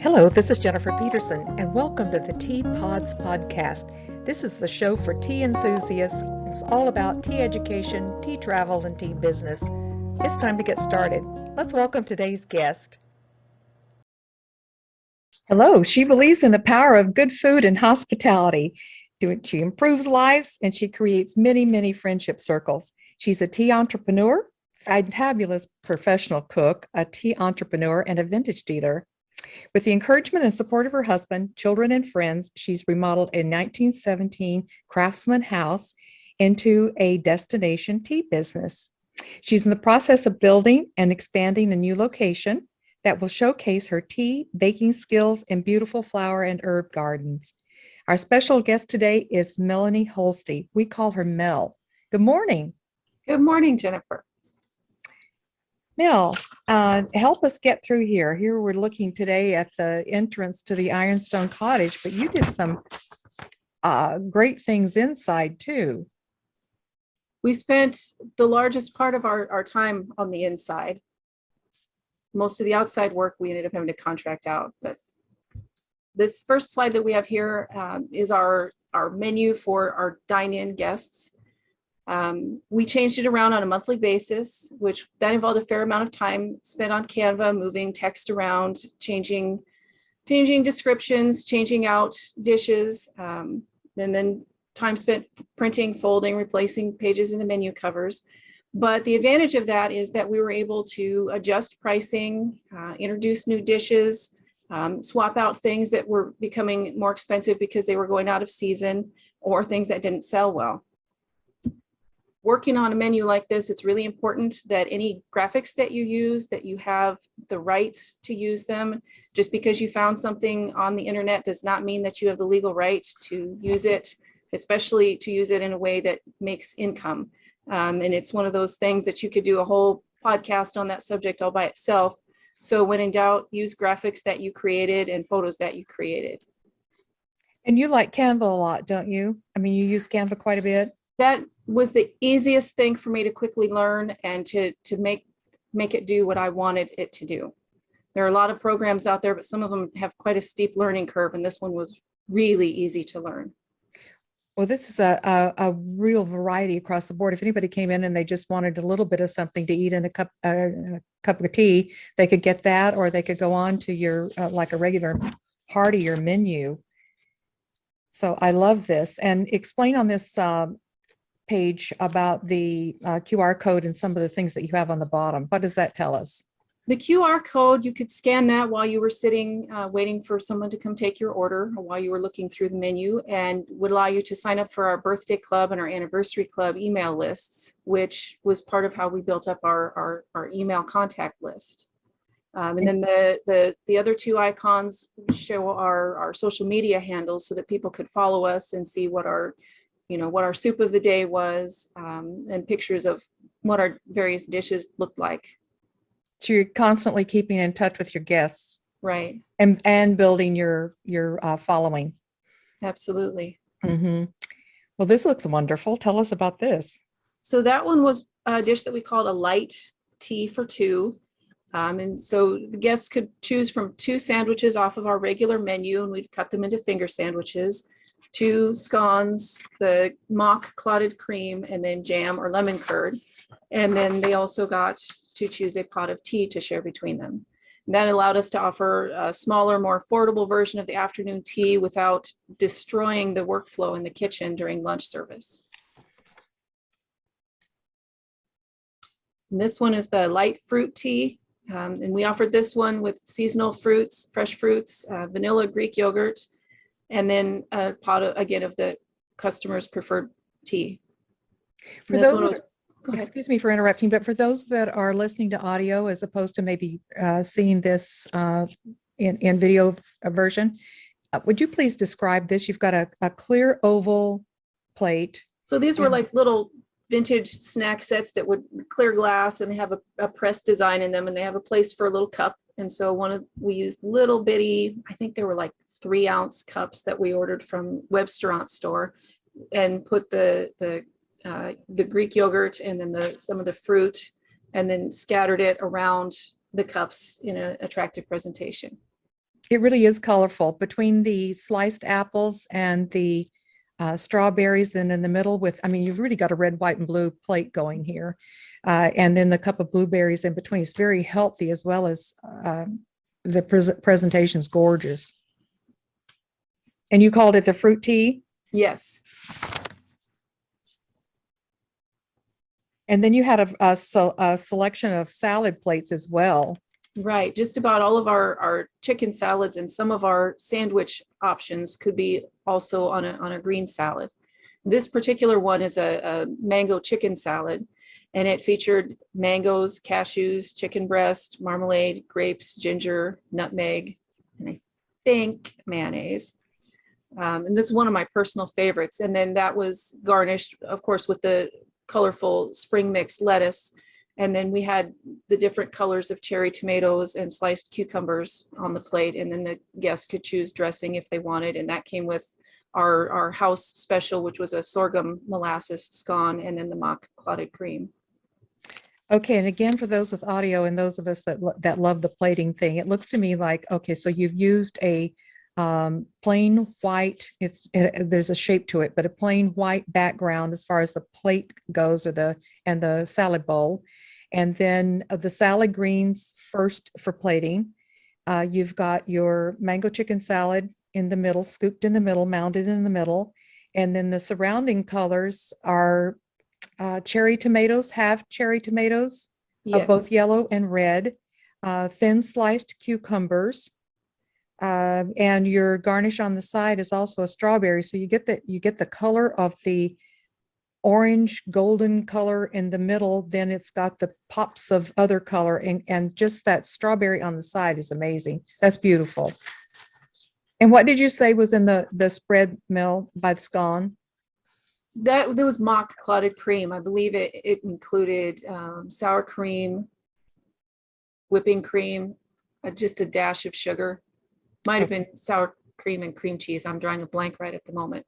Hello, this is Jennifer Petersen, and welcome to the Tea Pods podcast. This is the show for tea enthusiasts. It's all about tea education, tea travel, and tea business. It's time to get started. Let's welcome today's guest. Hello, she believes in the power of good food and hospitality. She improves lives and she creates many, many friendship circles. She's a tea entrepreneur, a fabulous professional cook, a tea entrepreneur, and a vintage dealer. With the encouragement and support of her husband, children, and friends, she's remodeled a 1917 craftsman house into a destination tea business. She's in the process of building and expanding a new location that will showcase her tea, baking skills, and beautiful flower and herb gardens. Our special guest today is Melanie Holsti. We call her Mel. Good morning. Good morning, Jennifer. Mel, help us get through here. Here we're looking today at the entrance to the Ironstone Cottage, but you did some great things inside too. We spent the largest part of our time on the inside. Most of the outside work we ended up having to contract out. But this first slide that we have here is our menu for our dine-in guests. We changed it around on a monthly basis, which that involved a fair amount of time spent on Canva, moving text around, changing descriptions, changing out dishes, and then time spent printing, folding, replacing pages in the menu covers. But the advantage of that is that we were able to adjust pricing, introduce new dishes, swap out things that were becoming more expensive because they were going out of season, or things that didn't sell well. Working on a menu like this, it's really important that any graphics that you use, that you have the rights to use them. Just because you found something on the internet does not mean that you have the legal right to use it, especially to use it in a way that makes income. And it's one of those things that you could do a whole podcast on that subject all by itself. So when in doubt, use graphics that you created and photos that you created. And you like Canva a lot, don't you? I mean, you use Canva quite a bit. That was the easiest thing for me to quickly learn and to make it do what I wanted it to do. There are a lot of programs out there, but some of them have quite a steep learning curve, and this one was really easy to learn. Well, this is a real variety across the board. If anybody came in and they just wanted a little bit of something to eat and a cup of tea, they could get that, or they could go on to your like a regular heartier menu. So I love this. And explain on this page about the QR code and some of the things that you have on the bottom. What does that tell us? The QR code, you could scan that while you were sitting waiting for someone to come take your order, or while you were looking through the menu, and would allow you to sign up for our birthday club and our anniversary club email lists, which was part of how we built up our email contact list. And then the other two icons show our social media handles so that people could follow us and see what our soup of the day was, and pictures of what our various dishes looked like. So you're constantly keeping in touch with your guests, right? And building your following. Absolutely. Mm-hmm. Well, this looks wonderful. Tell us about this. So that one was a dish that we called a light tea for two. And so the guests could choose from 2 sandwiches off of our regular menu, and we'd cut them into finger sandwiches, 2 scones, the mock clotted cream, and then jam or lemon curd. And then they also got to choose a pot of tea to share between them. And that allowed us to offer a smaller, more affordable version of the afternoon tea without destroying the workflow in the kitchen during lunch service. And this one is the light fruit tea. And we offered this one with seasonal fruits, fresh fruits, vanilla, Greek yogurt, and then a pot of the customer's preferred tea. For those excuse me for interrupting, but for those that are listening to audio as opposed to maybe seeing this in video version, would you please describe this? You've got a clear oval plate. So these were like little vintage snack sets that would clear glass and have a pressed design in them, and they have a place for a little cup. And so we used little bitty, I think there were like 3-ounce cups that we ordered from Webstaurant store, and put the Greek yogurt and then some of the fruit, and then scattered it around the cups in an attractive presentation. It really is colorful between the sliced apples and the strawberries. Then in the middle with, I mean, you've really got a red, white, and blue plate going here. And then the cup of blueberries in between is very healthy, as well as the presentation's gorgeous. And you called it the fruit tea? Yes. And then you had a selection of salad plates as well. Right. Just about all of our chicken salads and some of our sandwich options could be also on a green salad. This particular one is a mango chicken salad, and it featured mangoes, cashews, chicken breast, marmalade, grapes, ginger, nutmeg, and I think mayonnaise. And this is one of my personal favorites. And then that was garnished, of course, with the colorful spring mix lettuce. And then we had the different colors of cherry tomatoes and sliced cucumbers on the plate. And then the guests could choose dressing if they wanted. And that came with our house special, which was a sorghum molasses scone, and then the mock clotted cream. Okay, and again, for those with audio and those of us that love the plating thing, it looks to me like, okay, so you've used a plain white, there's a shape to it, but a plain white background as far as the plate goes, or the salad bowl. And then the salad greens first for plating. You've got your mango chicken salad in the middle, scooped in the middle, mounded in the middle. And then the surrounding colors are cherry tomatoes, half cherry tomatoes of Yes. both yellow and red, thin sliced cucumbers, and your garnish on the side is also a strawberry. So you get the color of the orange golden color in the middle, then it's got the pops of other color, and just that strawberry on the side is amazing. That's beautiful. And what did you say was in the spread, Mel, by the scone? That there was mock clotted cream. I believe it included sour cream, whipping cream, just a dash of sugar. Might have been sour cream and cream cheese. I'm drawing a blank right at the moment.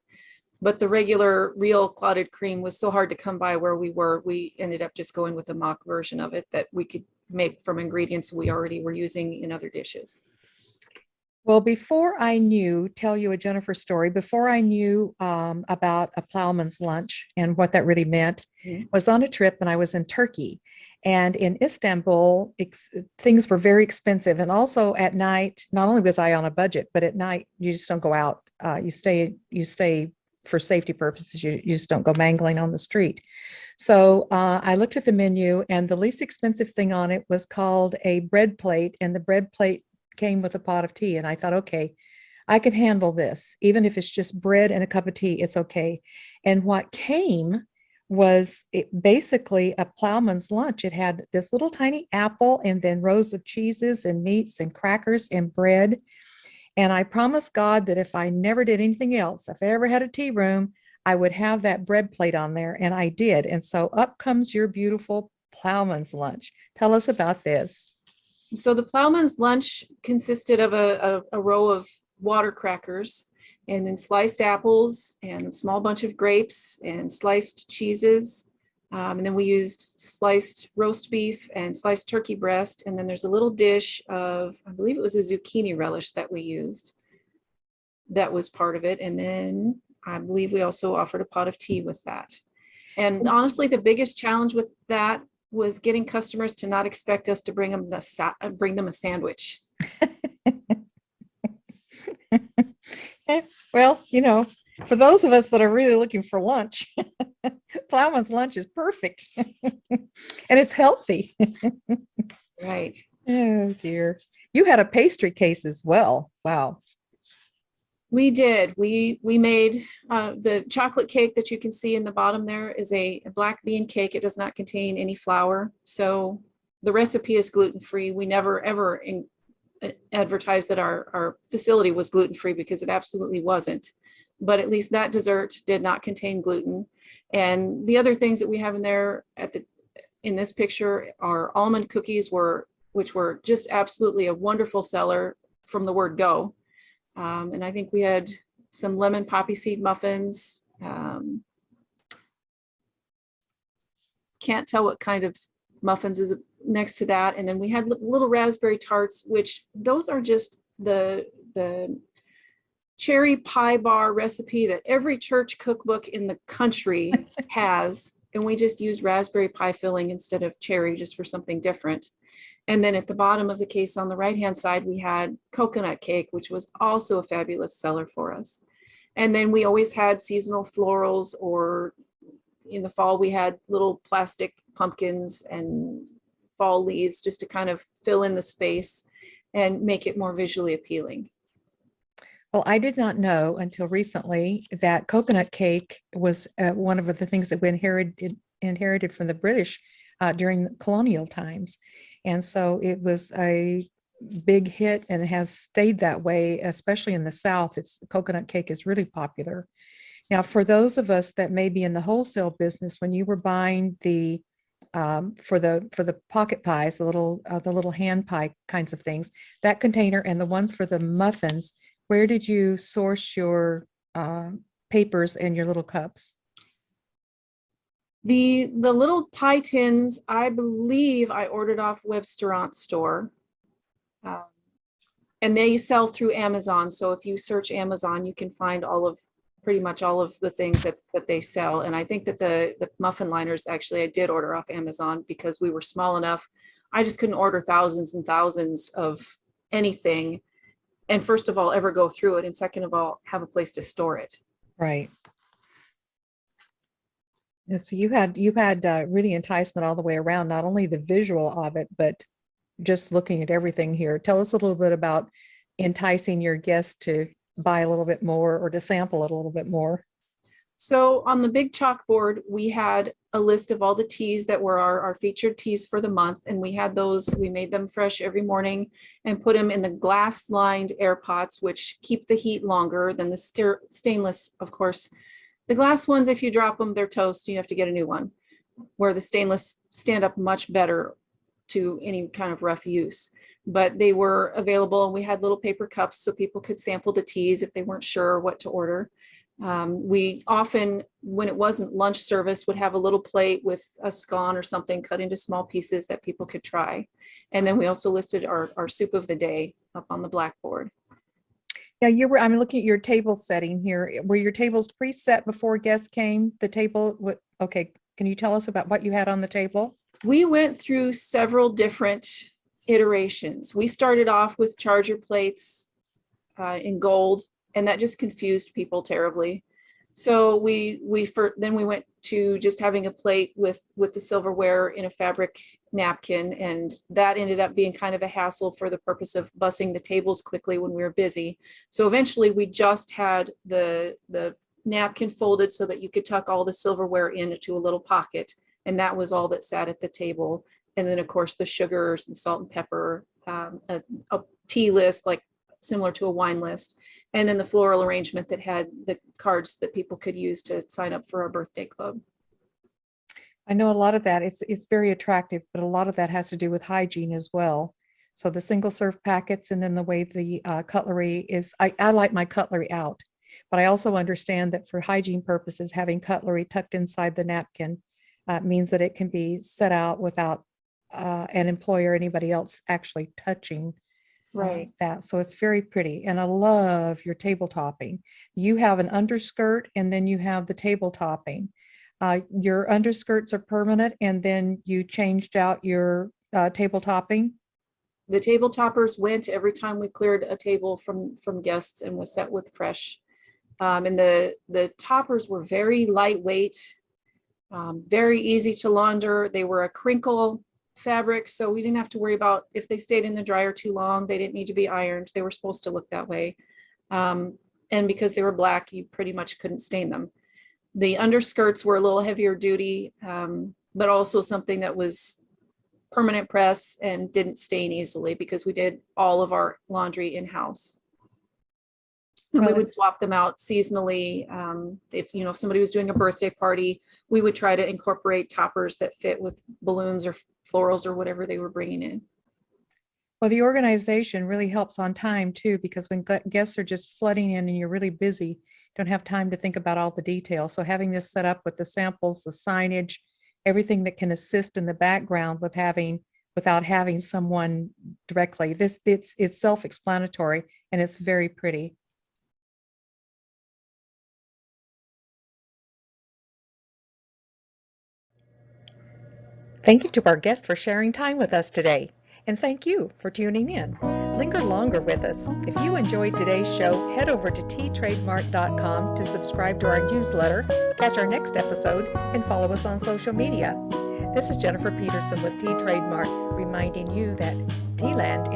But the regular real clotted cream was so hard to come by where we were. We ended up just going with a mock version of it that we could make from ingredients we already were using in other dishes. Well, tell you a Jennifer story, before I knew about a Plowman's Lunch and what that really meant, was on a trip, and I was in Turkey. And in Istanbul, things were very expensive. And also at night, not only was I on a budget, but at night, you just don't go out. You stay for safety purposes. You just don't go mangling on the street. So I looked at the menu, and the least expensive thing on it was called a bread plate. And the bread plate came with a pot of tea. And I thought, okay, I can handle this. Even if it's just bread and a cup of tea, it's okay. And what came was basically a Plowman's Lunch. It had this little tiny apple, and then rows of cheeses and meats and crackers and bread. And I promised God that if I never did anything else, if I ever had a tea room, I would have that bread plate on there. And I did. And so up comes your beautiful Plowman's Lunch. Tell us about this. So the Plowman's Lunch consisted of a row of water crackers, and then sliced apples and a small bunch of grapes and sliced cheeses. And then we used sliced roast beef and sliced turkey breast. And then there's a little dish of, I believe it was a zucchini relish that we used. That was part of it. And then I believe we also offered a pot of tea with that. And honestly, the biggest challenge with that was getting customers to not expect us to bring them a sandwich. Well, for those of us that are really looking for lunch, Plowman's Lunch is perfect. And it's healthy. Right. Oh dear. You had a pastry case as well. Wow. We did. We made the chocolate cake that you can see in the bottom there is a black bean cake. It does not contain any flour. So the recipe is gluten-free. We never ever advertised that our facility was gluten-free, because it absolutely wasn't. But at least that dessert did not contain gluten. And the other things that we have in there in this picture are almond cookies, which were just absolutely a wonderful seller from the word go. And I think we had some lemon poppy seed muffins. Can't tell what kind of muffins is next to that. And then we had little raspberry tarts, which those are just the cherry pie bar recipe that every church cookbook in the country has. And we just use raspberry pie filling instead of cherry, just for something different. And then at the bottom of the case on the right-hand side, we had coconut cake, which was also a fabulous seller for us. And then we always had seasonal florals, or in the fall, we had little plastic pumpkins and fall leaves just to kind of fill in the space and make it more visually appealing. Well, I did not know until recently that coconut cake was one of the things that we inherited from the British during colonial times. And so it was a big hit, and it has stayed that way, especially in the South. Coconut cake is really popular. Now, for those of us that may be in the wholesale business, when you were buying the for the pocket pies, the little hand pie kinds of things, that container, and the ones for the muffins, where did you source your papers and your little cups? The little pie tins, I believe I ordered off Webstaurant store. And they sell through Amazon. So if you search Amazon, you can find pretty much all of the things that they sell. And I think that the muffin liners, actually, I did order off Amazon because we were small enough. I just couldn't order thousands and thousands of anything. And first of all, ever go through it. And second of all, have a place to store it. Right. Yeah, so you had really enticement all the way around, not only the visual of it, but just looking at everything here. Tell us a little bit about enticing your guests to buy a little bit more or to sample it a little bit more. So on the big chalkboard, we had a list of all the teas that were our featured teas for the month. And we had those, we made them fresh every morning and put them in the glass lined air pots, which keep the heat longer than the stainless, of course. The glass ones, if you drop them, they're toast. You have to get a new one, where the stainless stand up much better to any kind of rough use. But they were available, and we had little paper cups so people could sample the teas if they weren't sure what to order. We often, when it wasn't lunch service, would have a little plate with a scone or something cut into small pieces that people could try. And then we also listed our soup of the day up on the blackboard. Yeah, I'm looking at your table setting here. Were your tables preset before guests came? The table, okay, can you tell us about what you had on the table? We went through several different iterations. We started off with charger plates in gold, and that just confused people terribly. So then we went to just having a plate with the silverware in a fabric napkin, and that ended up being kind of a hassle for the purpose of bussing the tables quickly when we were busy. So eventually we just had the napkin folded so that you could tuck all the silverware into a little pocket, and that was all that sat at the table. And then of course the sugars and salt and pepper, a tea list like similar to a wine list, and then the floral arrangement that had the cards that people could use to sign up for our birthday club. I know a lot of that is very attractive, but a lot of that has to do with hygiene as well. So the single serve packets, and then the way the cutlery is, I like my cutlery out, but I also understand that for hygiene purposes, having cutlery tucked inside the napkin means that it can be set out without an employee or anybody else actually touching that. So it's very pretty. And I love your table topping. You have an underskirt, and then you have the table topping. Your underskirts are permanent, and then you changed out your table topping. The table toppers went every time we cleared a table from guests and was set with fresh. And the toppers were very lightweight, very easy to launder. They were a crinkle fabric, so we didn't have to worry about if they stayed in the dryer too long. They didn't need to be ironed. They were supposed to look that way. And because they were black, you pretty much couldn't stain them. The underskirts were a little heavier duty, but also something that was permanent press and didn't stain easily because we did all of our laundry in-house. And we would swap them out seasonally. If somebody was doing a birthday party, we would try to incorporate toppers that fit with balloons or florals or whatever they were bringing in. Well, the organization really helps on time too, because when guests are just flooding in and you're really busy, don't have time to think about all the details. So having this set up with the samples, the signage, everything that can assist in the background with having without having someone directly. It's self-explanatory and it's very pretty. Thank you to our guest for sharing time with us today. And thank you for tuning in. Linger longer with us. If you enjoyed today's show, head over to ttrademark.com to subscribe to our newsletter, catch our next episode, and follow us on social media. This is Jennifer Petersen with Tea Trademark, reminding you that Tealand